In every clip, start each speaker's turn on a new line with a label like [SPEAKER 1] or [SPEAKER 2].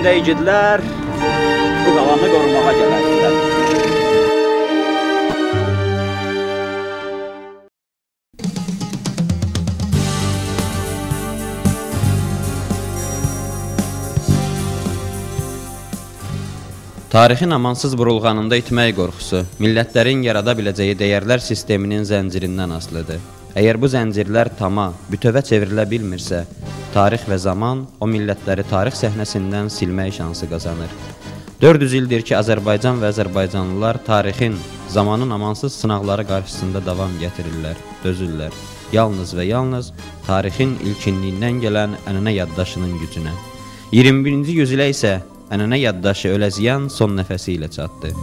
[SPEAKER 1] dövründə igidlər bu qalanı qorumağa gələrlər. Tarixin amansız burulğanında itmək qorxusu, millətlərin yarada biləcəyi dəyərlər sisteminin zəncirindən asılıdır. Əgər bu zəncirlər tama, bütövə çevrilə bilmirsə, tarix və zaman o millətləri tarix səhnəsindən silmək şansı qazanır. 400 ildir ki, Azərbaycan və Azərbaycanlılar tarixin, zamanın amansız sınaqları qarşısında davam gətirirlər, dözürlər. Yalnız və yalnız tarixin ilkinliyindən gələn ənənə yaddaşının gücünə. 21-ci yüzülə isə ənənə yaddaşı öləziyan son nəfəsi ilə çatdı.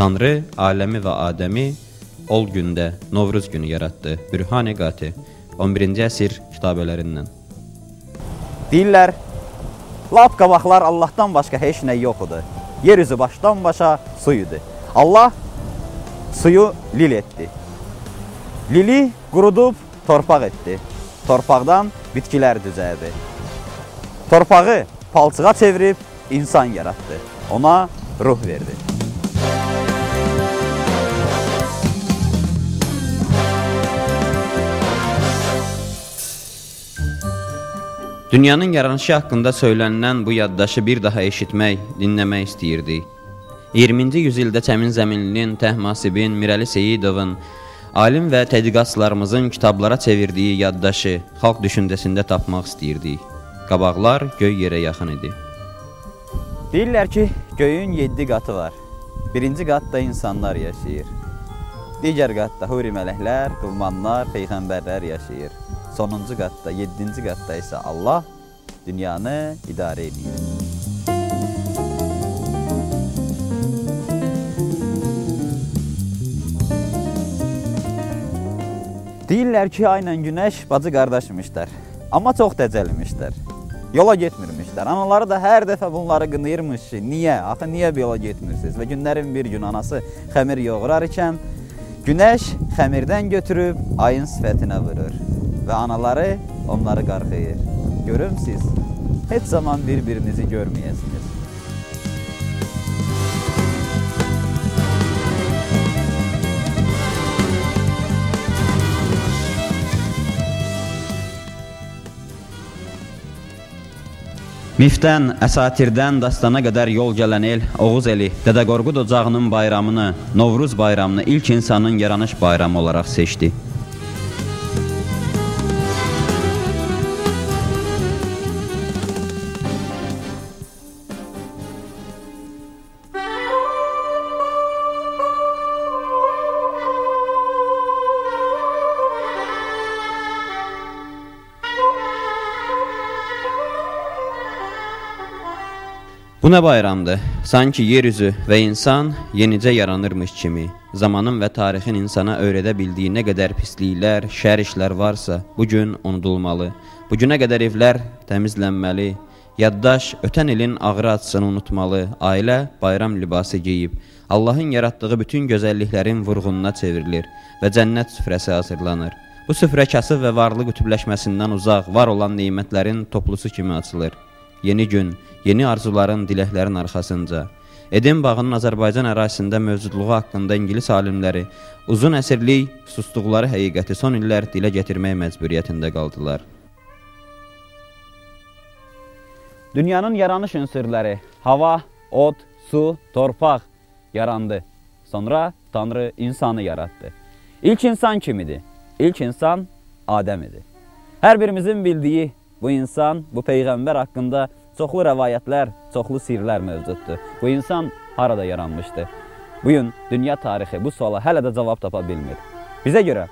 [SPEAKER 1] Tanrı, aləmi və Adəmi ol gündə, Novruz günü yaratdı. Bürhani Qati, 11-ci əsr kitabələrindən.
[SPEAKER 2] Deyirlər, lap qabaqlar Allahdan başqa heç nə yoxudur. Yeryüzü başdan başa su idi. Allah suyu lil etdi. Lili qurudub torpaq etdi. Torpaqdan bitkilər düzəldi. Torpağı palçığa çevirib insan yaratdı. Ona ruh verdi.
[SPEAKER 1] Dünyanın yaranışı haqqında söylənilən bu yaddaşı bir daha eşitmək, dinləmək istəyirdik. 20-ci yüzildə Çəmin Zəminlinin, Təhmasibin, Mirəli Seyidovun, alim və tədqiqatçılarımızın kitablara çevirdiyi yaddaşı xalq düşüncəsində tapmaq istəyirdik. Qabaqlar göy yerə yaxın idi.
[SPEAKER 2] Deyirlər ki, göyün 7 qatı var. Birinci qatda insanlar yaşayır. Digər qatda huri mələklər, qılmanlar, peyğəmbərlər yaşayır. Sonuncu qatda, 7-ci qatda isə Allah dünyanı idarə edir. Deyirlər ki, ayla günəş bacı qardaşmışlar, amma çox dəcəlmişlər. Yola getmirmişlər. Anaları da hər dəfə bunları qınıyırmış ki, niyə? Axı, niyə yola getmirsiniz? Və günlərin bir gün anası xəmir yoğurar ikən, günəş xəmirdən götürüb ayın sifətinə vurur və anaları onları qarxıyır. Görüm siz, heç zaman bir-birinizi görməyəsiniz.
[SPEAKER 1] Mifdən, əsatirdən, dastana qədər yol gələn el, Oğuz eli, Dədə Qorqud ocağının bayramını, Novruz bayramını ilk insanın yaranış bayramı olaraq seçdi. Bu nə bayramdır? Sanki yeryüzü və insan yenicə yaranırmış kimi, zamanın və tarixin insana öyrədə bildiyi nə qədər pisliklər, şər işlər varsa, bugün unudulmalı. Bugünə qədər evlər təmizlənməli, yaddaş ötən ilin ağrı acısını unutmalı, ailə bayram libası geyib, Allahın yaratdığı bütün gözəlliklərin vurğununa çevrilir və cənnət süfrəsi hazırlanır. Bu süfrə kasıb və varlı qütübləşməsindən uzaq, var olan neymətlərin toplusu kimi açılır. Yeni gün, yeni arzuların, diləklərin arxasınca. Eden bağının Azərbaycan ərazisində mövcudluğu haqqında İngilis alimləri uzun əsrlik susduqları həqiqəti son illər dilə gətirmək məcburiyyətində qaldılar.
[SPEAKER 2] Dünyanın yaranış ünsürləri hava, od, su, torpaq yarandı. Sonra Tanrı insanı yarattı. İlk insan kim idi? İlk insan Adəm idi. Hər birimizin bildiyi bu insan, bu peyğəmbər haqqında çoxlu rəvayətlər, çoxlu sirlər mövcuddur. Bu insan harada yaranmışdı? Bugün dünya tarixi bu suala hələ də cavab tapa bilmir. Bizə görə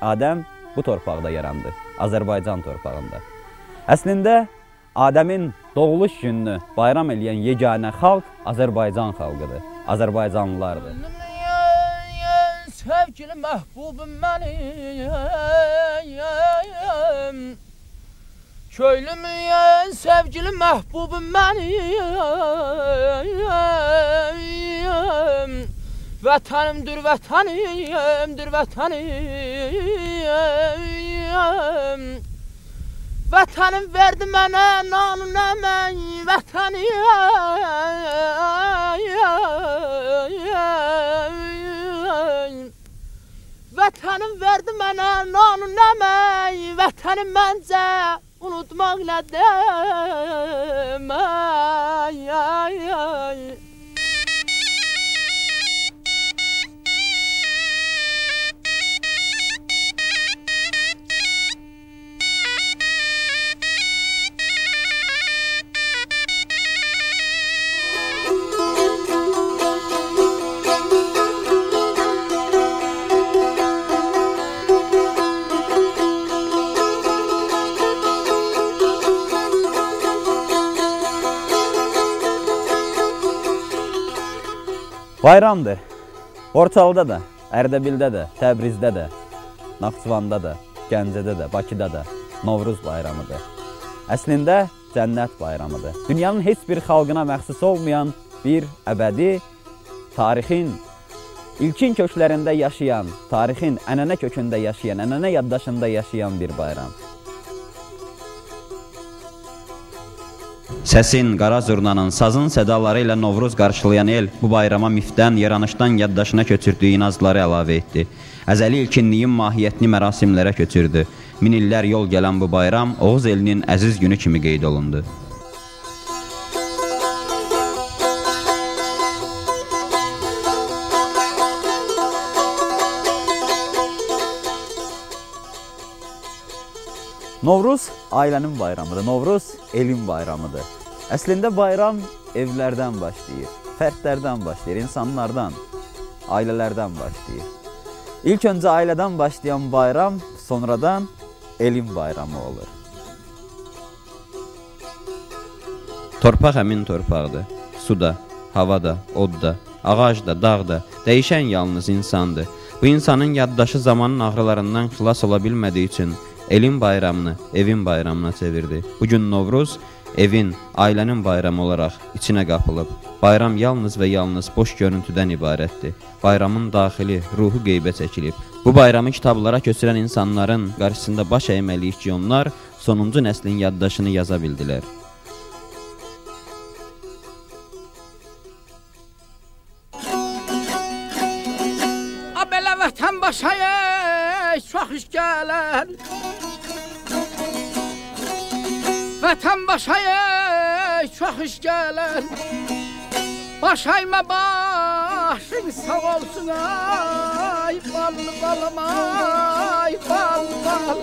[SPEAKER 2] Adəm bu torpaqda yarandı, Azərbaycan torpağında. Əslində Adəmin doğuluş gününü bayram eləyən yeganə xalq Azərbaycan xalqıdır, Azərbaycanlılardır.
[SPEAKER 3] Sevgili məhbubum mənim, köylümün sevgili məhbubum mənim, Vətənimdir, vətənimdir, vətənim. Vətənim verdi mənə nanun əmək, vətənim. Vətənim verdi mənə nanun əmək, vətənim məncə unutmaq nə demək.
[SPEAKER 2] Bayramdır. Borçalıda da, Ərdəbildə də, Təbrizdə də, Naxçıvanda da, Gəncədə də, Bakıda da Novruz bayramıdır. Əslində cənnət bayramıdır. Dünyanın heç bir xalqına məxsus olmayan bir əbədi, tarixin ilkin köklərində yaşayan, tarixin ənənə kökündə yaşayan, ənənə yaddaşında yaşayan bir bayram.
[SPEAKER 1] Səsin, qara zurnanın, sazın sədaları ilə Novruz qarşılayan el bu bayrama mifdən, yaranışdan yaddaşına köçürdüyü inazları əlavə etdi. Əzəli ilkinliyin mahiyyətini mərasimlərə köçürdü. Min illər yol gələn bu bayram Oğuz elinin əziz günü kimi qeyd olundu.
[SPEAKER 2] Novruz ailənin bayramıdır, Novruz elin bayramıdır. Əslində bayram evlərdən başlayır, fərdlərdən başlayır, insanlardan, ailələrdən başlayır. İlk öncə ailədən başlayan bayram sonradan elin bayramı olur.
[SPEAKER 1] Torpaq həmin torpaqdır. Suda, havada, odda, ağacda, dağda dəyişən yalnız insandır. Bu insanın yaddaşı zamanın ağrılarından xilas ola bilmədiyi üçün elin bayramını evin bayramına çevirdi. Bugün Novruz evin, ailənin bayramı olaraq içinə qapılıb. Bayram yalnız və yalnız boş görüntüdən ibarətdir. Bayramın daxili, ruhu qeybə çəkilib. Bu bayramı kitablara köçürən insanların qarşısında baş əyməliyik ki, onlar sonuncu nəslin yaddaşını yaza bildilər.
[SPEAKER 3] Belə vətən başaya çox iş gələr. Vətən başaya çox iş gələr. Başayma başın sağ olsun ay ballı balım ay bal bal.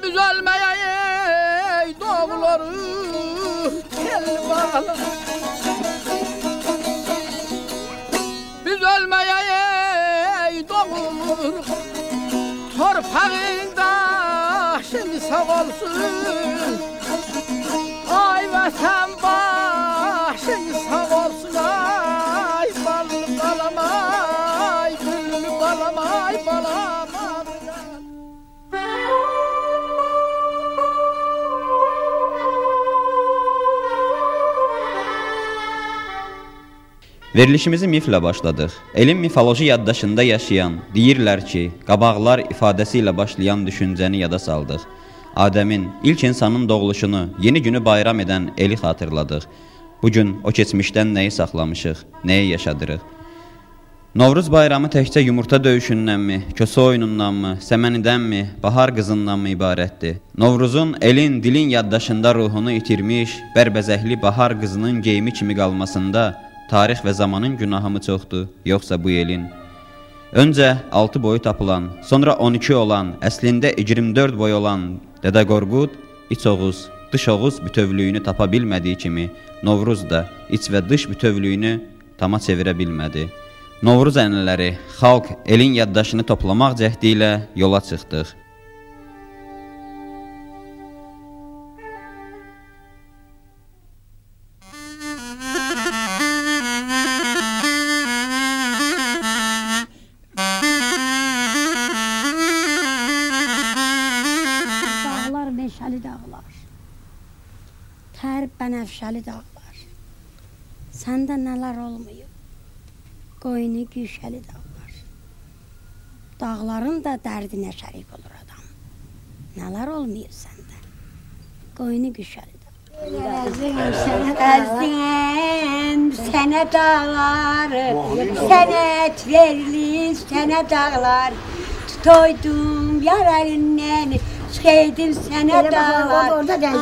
[SPEAKER 3] Biz ölməyək doğulur tel bal. Biz ölməyək doğulur torpağında şimdi sağ olsun. Ay vətən başın sağ olsun ay ballı balam ay güllü balam ay balam.
[SPEAKER 1] Verilişimizi miflə başladıq. Elin mifoloji yaddaşında yaşayan, deyirlər ki, qabaqlar ifadəsi ilə başlayan düşüncəni yada saldıq. Adəmin, ilk insanın doğuluşunu, yeni günü bayram edən eli xatırladıq. Bugün o keçmişdən nəyi saxlamışıq, nəyi yaşadırıq? Novruz bayramı təkcə yumurta döyüşündənmi, kösə oyunundanmı, səmənidənmi, bahar qızındanmı ibarətdir? Novruzun elin, dilin yaddaşında ruhunu itirmiş, bərbəzəkli bahar qızının geyimi kimi qalmasında tarix və zamanın günahı mı çoxdur, yoxsa bu elin? Öncə 6 boyu tapılan, sonra 12 olan, əslində 24 boy olan Dədə Qorqud, iç Oğuz, dış Oğuz bütövlüyünü tapa bilmədiyi kimi, Novruz da iç və dış bütövlüyünü tama çevirə bilmədi. Novruz ənələri, xalq, elin yaddaşını toplamaq cəhdi ilə yola çıxdıq.
[SPEAKER 4] Meşəli dağlar, tər bənəfşəli dağlar, Səndə nələr olmuyor? Qoyunu güşəli dağlar. Dağların da dərdinə şərik olur adam. Nələr olmuyor səndə? Qoyunu güşəli dağlar. Əzdim sənə dağlar, sənət verilir sənə dağlar. Tutoydum yar əlindən, çıxaydım sənə dağlar.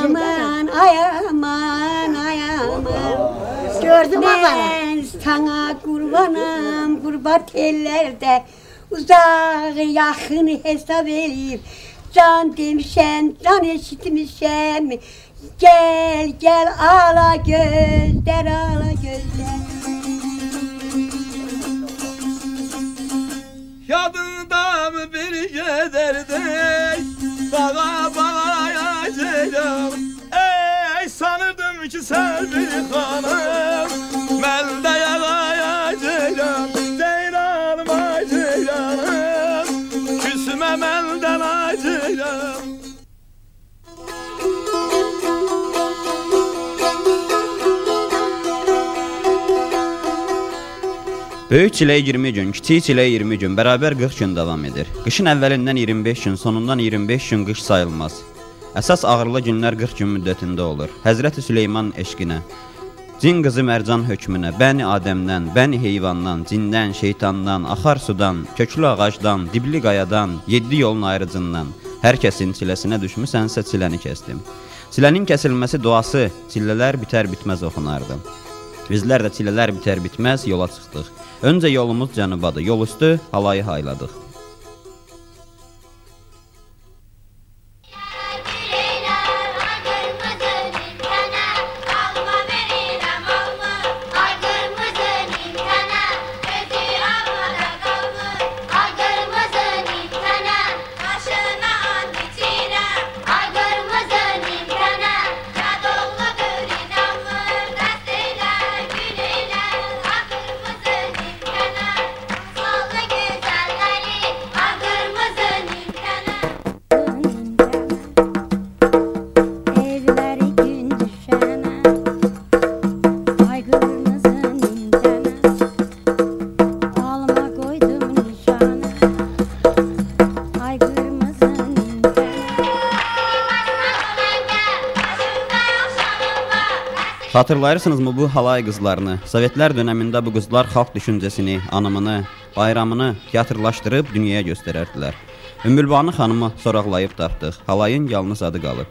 [SPEAKER 4] Aman, ay aman, ay aman. Gördüm mən sana qurbanım, qurbat ellərdə. Uzaq, yaxın hesab eləyib. Can demişəm, can eşitmişəm. Gəl, gəl, ala gözlər, ala gözlər.
[SPEAKER 3] Yadındamı bir gedərdik, bağa bayacağım. Ey sanırdım ki sen bir hanım, mən də yağayacağım. Ceylanım ay ceylanım, küsmə məndən acıyam.
[SPEAKER 1] Böyük çiləy 20 gün, kiçik çiləy 20 gün, bərabər 40 gün davam edir. Qışın əvvəlindən 25 gün, sonundan 25 gün qış sayılmaz. Əsas ağırlı günlər 40 gün müddətində olur. Həzrəti Süleyman eşqinə, cin qızı mərcan hökmünə, bəni Adəmdən, bəni heyvandan, cindən, şeytandan, axar sudan, köklü ağacdan, dibli qayadan, 7 yolun ayrıcından, hər kəsin çiləsinə düşmüsənsə çiləni kəsdim. Çilənin kəsilməsi duası, çillələr bitər bitməz oxunardı. Bizlər də çilələr bitər bitməz yola çıxdıq. Öncə yolumuz cənubadır, yol üstü halayı hayladıq. Xatırlayırsınızmı bu halay qızlarını? Sovetlər dönəmində bu qızlar xalq düşüncəsini, anımını, bayramını teatrlaşdırıb dünyaya göstərərdilər. Ümmülbani xanımı soraqlayıb tapdıq. Halayın yalnız adı qalıb.